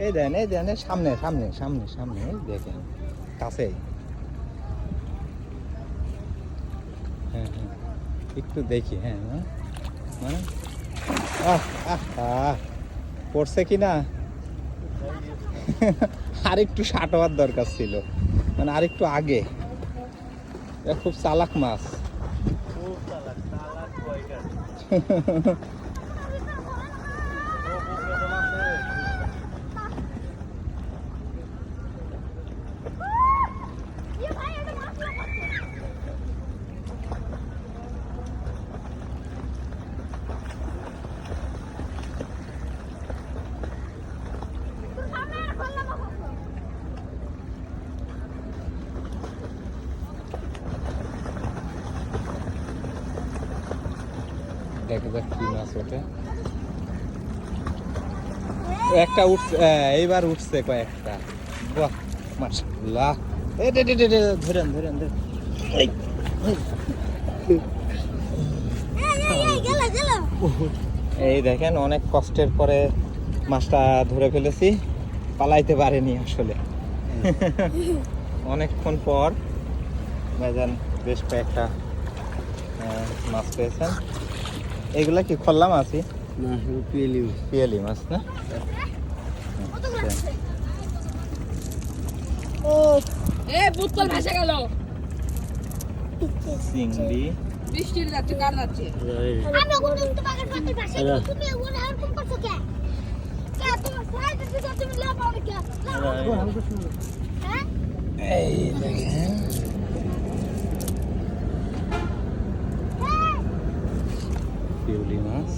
এই দেন এই দেন সামনে সামনে সামনে সামনে দেখেন কাছেই। হ্যাঁ হ্যাঁ একটু দেখি। হ্যাঁ মানে পড়ছে কি না আর একটু শার্ট হওয়ার দরকার ছিল, মানে আর একটু আগে। এটা খুব চালাক মাছ। দেখা যাক কি মাছ ওঠে। একটা উঠছে, এইবার উঠছে কয়েকটা। বাহ মাশাআল্লাহ। ধরেন ধরেন ধরেন। এই দেখেন অনেক কষ্টের পরে মাছটা ধরে ফেলেছি, পালাইতে পারেনি আসলে। অনেকক্ষণ পর ভাইজান বেশ কয়েকটা মাছ পেয়েছেন। এইগুলা কি খল্লা মাছই? না, পিয়েলি মাছ। পিয়ালি মাছ না? ও এ বোতল ভাসে গেল। চিংড়ি বৃষ্টির যাচ্ছে, কার যাচ্ছে? আমি ওগুলো তোমাকে পাতে ভাসে তুমি ওগুলো আর কোন করছো কে? কে তোমার সাইডে দিতে তুমি লাভ হবে কে? হ্যাঁ? এই দেখেন পিউলি মাছ।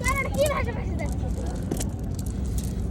তার কি ভাসে ভাসে যাচ্ছে?